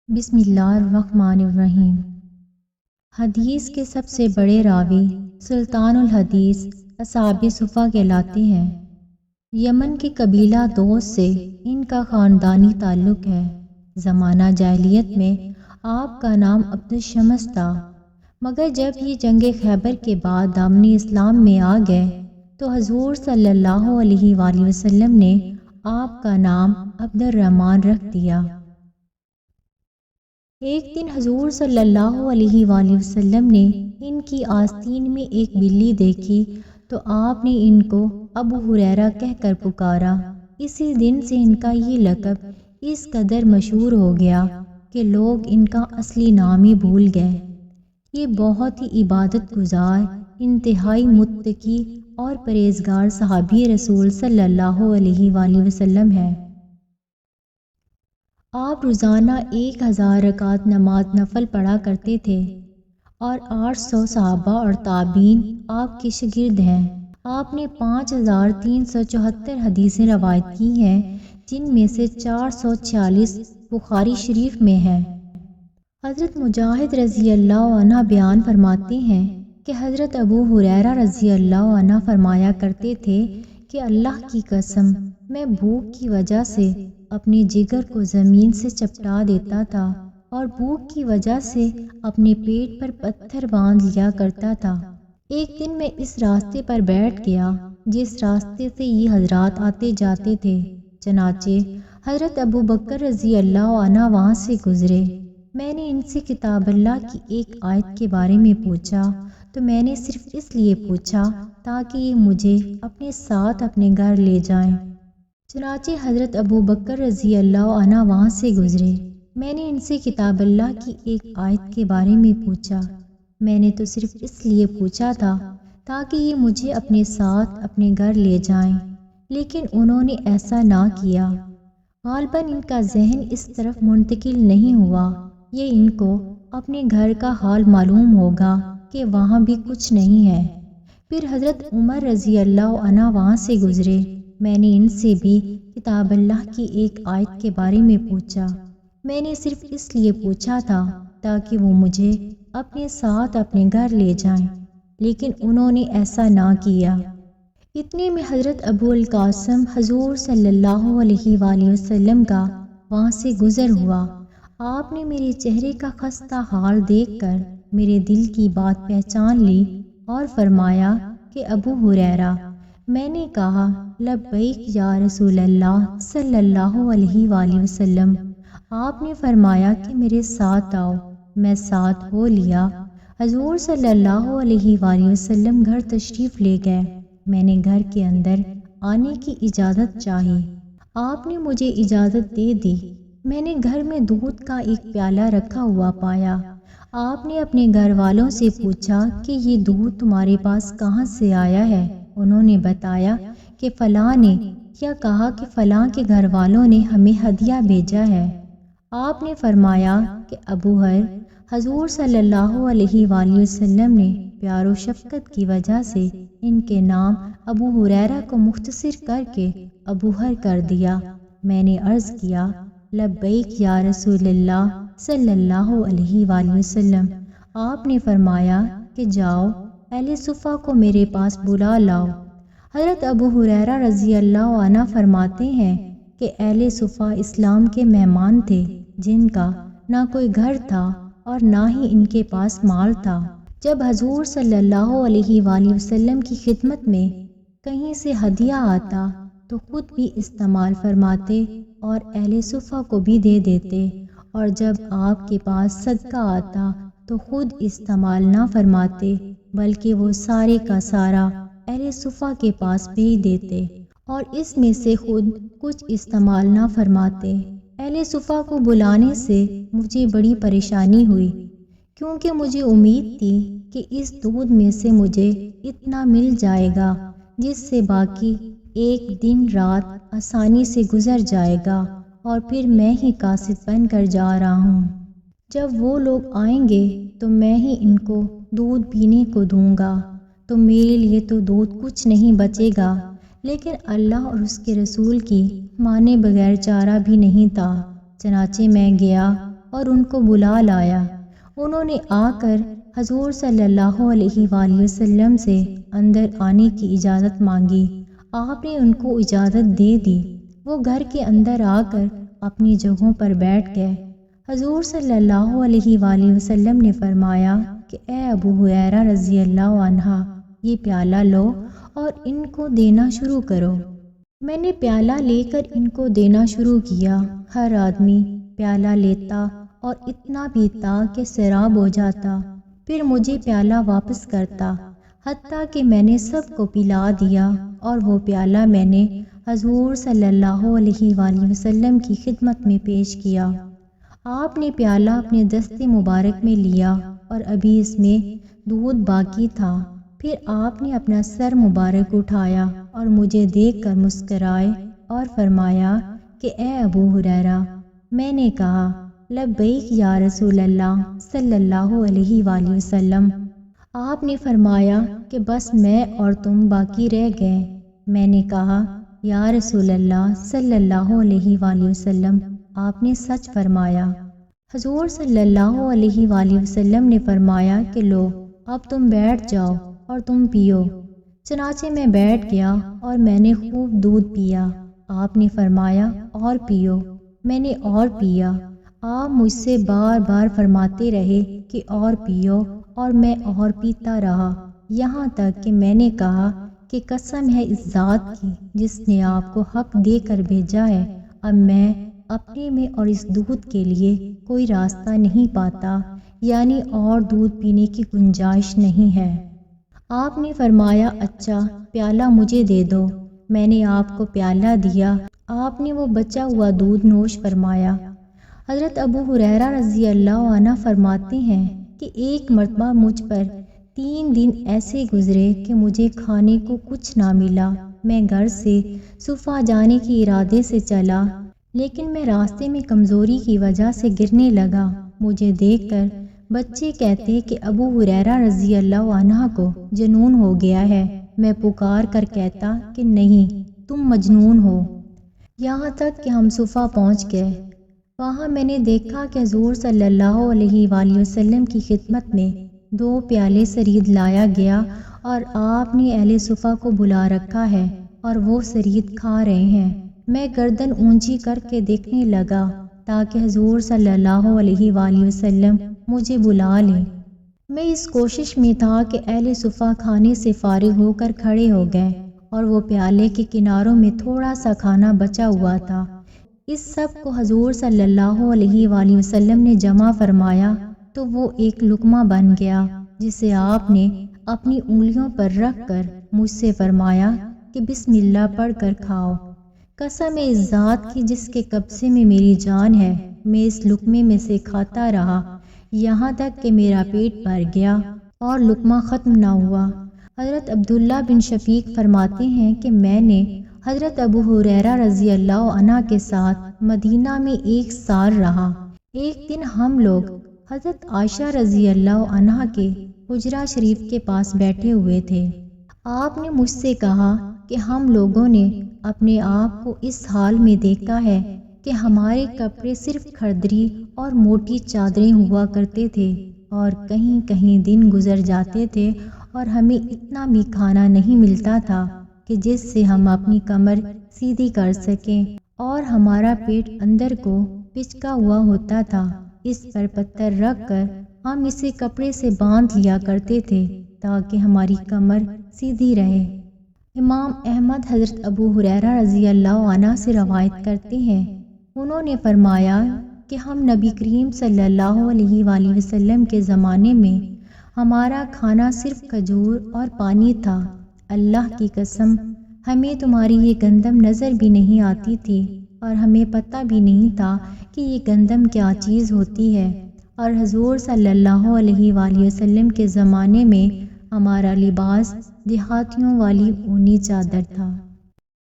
بسم اللہ الرحمن الرحیم۔ حدیث کے سب سے بڑے راوی سلطان الحدیث اصحاب صفا کہلاتے ہیں۔ یمن کے قبیلہ دوس سے ان کا خاندانی تعلق ہے۔ زمانہ جاہلیت میں آپ کا نام عبد الشمس تھا، مگر جب یہ جنگ خیبر کے بعد دامن اسلام میں آ گئے تو حضور صلی اللہ علیہ وآلہ وسلم نے آپ کا نام عبد الرحمن رکھ دیا۔ ایک دن حضور صلی اللہ علیہ وآلہ وسلم نے ان کی آستین میں ایک بلی دیکھی تو آپ نے ان کو ابو ہریرہ کہہ کر پکارا۔ اسی دن سے ان کا یہ لقب اس قدر مشہور ہو گیا کہ لوگ ان کا اصلی نام ہی بھول گئے۔ یہ بہت ہی عبادت گزار، انتہائی متقی اور پرہیزگار صحابی رسول صلی اللہ علیہ وآلہ وسلم ہے۔ آپ روزانہ 1000 رکعت نماز نفل پڑھا کرتے تھے اور 800 صحابہ اور تابعین آپ کے شاگرد ہیں۔ آپ نے 5374 حدیثیں روایت کی ہیں، جن میں سے 446 بخاری شریف میں ہیں۔ حضرت مجاہد رضی اللہ عنہ بیان فرماتے ہیں کہ حضرت ابو ہریرہ رضی اللہ عنہ فرمایا کرتے تھے کہ اللہ کی قسم، میں بھوک کی وجہ سے اپنے جگر کو زمین سے چپٹا دیتا تھا اور بھوک کی وجہ سے اپنے پیٹ پر پتھر باندھ لیا کرتا تھا۔ ایک دن میں اس راستے پر بیٹھ گیا جس راستے سے یہ حضرات آتے جاتے تھے، چنانچہ حضرت ابو بکر رضی اللہ عنہ وہاں سے گزرے۔ میں نے ان سے کتاب اللہ کی ایک آیت کے بارے میں پوچھا تو میں نے صرف اس لیے پوچھا تاکہ یہ مجھے اپنے ساتھ اپنے گھر لے جائیں۔ چنانچہ حضرت ابو بکر رضی اللہ عنہ وہاں سے گزرے۔ میں نے ان سے کتاب اللہ کی ایک آیت کے بارے میں پوچھا، میں نے تو صرف اس لیے پوچھا تھا تاکہ یہ مجھے اپنے ساتھ اپنے گھر لے جائیں، لیکن انہوں نے ایسا نہ کیا۔ غالباً ان کا ذہن اس طرف منتقل نہیں ہوا، یہ ان کو اپنے گھر کا حال معلوم ہوگا کہ وہاں بھی کچھ نہیں ہے۔ پھر حضرت عمر رضی اللہ عنہ وہاں سے گزرے۔ میں نے ان سے بھی کتاب اللہ کی ایک آیت کے بارے میں پوچھا، میں نے صرف اس لیے پوچھا تھا تاکہ وہ مجھے اپنے ساتھ اپنے گھر لے جائیں، لیکن انہوں نے ایسا نہ کیا۔ اتنے میں حضرت ابو القاسم حضور صلی اللہ علیہ وآلہ وسلم کا وہاں سے گزر ہوا۔ آپ نے میرے چہرے کا خستہ حال دیکھ کر میرے دل کی بات پہچان لی اور فرمایا کہ ابو ہریرہ۔ میں نے کہا لبیک یا رسول اللہ صلی اللہ علیہ وآلہ وسلم۔ آپ نے فرمایا کہ میرے ساتھ آؤ۔ میں ساتھ ہو لیا۔ حضور صلی اللہ علیہ وآلہ وسلم گھر تشریف لے گئے۔ میں نے گھر کے اندر آنے کی اجازت چاہی۔ آپ نے مجھے اجازت دے دی۔ میں نے گھر میں دودھ کا ایک پیالہ رکھا ہوا پایا۔ آپ نے اپنے گھر والوں سے پوچھا کہ یہ دودھ تمہارے پاس کہاں سے آیا ہے؟ انہوں نے بتایا کہ فلاں نے، یا کہا کہ فلاں کے گھر والوں نے ہمیں ہدیہ بھیجا ہے۔ آپ نے فرمایا کہ ابو ہر، حضور صلی اللہ علیہ وآلہ وسلم نے پیار و شفقت کی وجہ سے ان کے نام ابو ہریرہ کو مختصر کر کے ابو ہر کر دیا۔ میں نے عرض کیا لبیک یا رسول اللہ صلی اللہ علیہ وآلہ وسلم۔ آپ نے فرمایا کہ جاؤ، اہل صفا کو میرے پاس بلا لاؤ۔ حضرت ابو ہریرہ رضی اللہ عنہ فرماتے ہیں کہ اہل صفا اسلام کے مہمان تھے جن کا نہ کوئی گھر تھا اور نہ ہی ان کے پاس مال تھا۔ جب حضور صلی اللہ علیہ وآلہ وسلم کی خدمت میں کہیں سے ہدیہ آتا تو خود بھی استعمال فرماتے اور اہل صفا کو بھی دے دیتے، اور جب آپ کے پاس صدقہ آتا تو خود استعمال نہ فرماتے بلکہ وہ سارے کا سارا اہل صفا کے پاس بھیج دیتے اور اس میں سے خود کچھ استعمال نہ فرماتے۔ اہل صفا کو بلانے سے مجھے بڑی پریشانی ہوئی، کیونکہ مجھے امید تھی کہ اس دودھ میں سے مجھے اتنا مل جائے گا جس سے باقی ایک دن رات آسانی سے گزر جائے گا، اور پھر میں ہی قاصد بن کر جا رہا ہوں۔ جب وہ لوگ آئیں گے تو میں ہی ان کو دودھ پینے کو دوں گا، تو میرے لیے تو دودھ کچھ نہیں بچے گا، لیکن اللہ اور اس کے رسول کی مانے بغیر چارہ بھی نہیں تھا۔ چنانچہ میں گیا اور ان کو بلا لایا۔ انہوں نے آ کر حضور صلی اللہ علیہ وآلہ وسلم سے اندر آنے کی اجازت مانگی۔ آپ نے ان کو اجازت دے دی۔ وہ گھر کے اندر آ کر اپنی جگہوں پر بیٹھ گئے۔ حضور صلی اللہ علیہ وآلہ وسلم نے فرمایا کہ اے ابو ہریرہ رضی اللہ عنہ، یہ پیالہ لو اور ان کو دینا شروع کرو۔ میں نے پیالہ لے کر ان کو دینا شروع کیا۔ ہر آدمی پیالہ لیتا اور اتنا پیتا کہ سیراب ہو جاتا، پھر مجھے پیالہ واپس کرتا، حتیٰ کہ میں نے سب کو پلا دیا، اور وہ پیالہ میں نے حضور صلی اللہ علیہ وآلہ وسلم کی خدمت میں پیش کیا۔ آپ نے پیالہ اپنے دست مبارک میں لیا اور ابھی اس میں دودھ باقی تھا۔ پھر آپ نے اپنا سر مبارک اٹھایا اور مجھے دیکھ کر مسکرائے اور فرمایا کہ اے ابو ہریرہ۔ میں نے کہا لبیک یا رسول اللہ صلی اللہ علیہ وآلہ وسلم۔ آپ نے فرمایا کہ بس میں اور تم باقی رہ گئے۔ میں نے کہا یا رسول اللہ صلی اللہ علیہ وآلہ وسلم، آپ نے سچ فرمایا۔ حضور صلی اللہ علیہ وآلہ وسلم نے فرمایا کہ لو اب تم بیٹھ جاؤ اور تم پیو۔ چنانچہ میں بیٹھ گیا اور میں نے خوب دودھ پیا۔ آپ نے فرمایا اور پیو۔ میں نے اور پیا۔ آپ مجھ سے بار بار فرماتے رہے کہ اور پیو، اور میں اور پیتا رہا، یہاں تک کہ میں نے کہا کہ قسم ہے اس ذات کی جس نے آپ کو حق دے کر بھیجا ہے، اب میں اپنے میں اور اس دودھ کے لیے کوئی راستہ نہیں پاتا، یعنی اور دودھ پینے کی گنجائش نہیں ہے۔ آپ نے فرمایا اچھا پیالہ مجھے دے دو۔ میں نے آپ کو پیالہ دیا۔ آپ نے وہ بچا ہوا دودھ نوش فرمایا۔ حضرت ابو ہریرہ رضی اللہ عنہ فرماتے ہیں کہ ایک مرتبہ مجھ پر 3 دن ایسے گزرے کہ مجھے کھانے کو کچھ نہ ملا۔ میں گھر سے صفا جانے کے ارادے سے چلا، لیکن میں راستے میں کمزوری کی وجہ سے گرنے لگا۔ مجھے دیکھ کر بچے کہتے کہ ابو ہریرہ رضی اللہ عنہ کو جنون ہو گیا ہے۔ میں پکار کر کہتا کہ نہیں، تم مجنون ہو۔ یہاں تک کہ ہم صفا پہنچ گئے۔ وہاں میں نے دیکھا کہ حضور صلی اللہ علیہ وآلہ وسلم کی خدمت میں 2 پیالے ثرید لایا گیا، اور آپ نے اہل صفا کو بلا رکھا ہے اور وہ ثرید کھا رہے ہیں۔ میں گردن اونچی کر کے دیکھنے لگا تاکہ حضور صلی اللہ علیہ وآلہ وسلم مجھے بلا لیں۔ میں اس کوشش میں تھا کہ اہل صفا کھانے سے فارغ ہو کر کھڑے ہو گئے، اور وہ پیالے کے کناروں میں تھوڑا سا کھانا بچا ہوا تھا۔ اس سب کو حضور صلی اللہ علیہ وآلہ وسلم نے جمع فرمایا تو وہ ایک لقمہ بن گیا، جسے آپ نے اپنی انگلیوں پر رکھ کر مجھ سے فرمایا کہ بسم اللہ پڑھ کر کھاؤ۔ قسم ہے اس ذات کی جس کے قبضے میں میری جان ہے، میں اس لقمے میں سے کھاتا رہا یہاں تک کہ میرا پیٹ بھر گیا اور لقمہ ختم نہ ہوا۔ حضرت عبداللہ بن شقیق فرماتے ہیں کہ میں نے حضرت ابو ہریرہ رضی اللہ عنہ کے ساتھ مدینہ میں 1 سال رہا۔ ایک دن ہم لوگ حضرت عائشہ رضی اللہ عنہ کے حجرہ شریف کے پاس بیٹھے ہوئے تھے۔ آپ نے مجھ سے کہا کہ ہم لوگوں نے اپنے آپ کو اس حال میں دیکھا ہے کہ ہمارے کپڑے صرف کھردری اور موٹی چادریں ہوا کرتے تھے، اور کہیں کہیں دن گزر جاتے تھے اور ہمیں اتنا بھی کھانا نہیں ملتا تھا کہ جس سے ہم اپنی کمر سیدھی کر سکیں، اور ہمارا پیٹ اندر کو پچکا ہوا ہوتا تھا۔ اس پر پتھر رکھ کر ہم اسے کپڑے سے باندھ لیا کرتے تھے تاکہ ہماری کمر سیدھی رہے۔ امام احمد حضرت ابو ہریرہ رضی اللہ عنہ سے روایت کرتے ہیں، انہوں نے فرمایا کہ ہم نبی کریم صلی اللہ علیہ وآلہ وسلم کے زمانے میں ہمارا کھانا صرف کھجور اور پانی تھا۔ اللہ کی قسم ہمیں تمہاری یہ گندم نظر بھی نہیں آتی تھی، اور ہمیں پتہ بھی نہیں تھا کہ یہ گندم کیا چیز ہوتی ہے، اور حضور صلی اللہ علیہ وآلہ وسلم کے زمانے میں ہمارا لباس دیہاتیوں والی اونی چادر تھا۔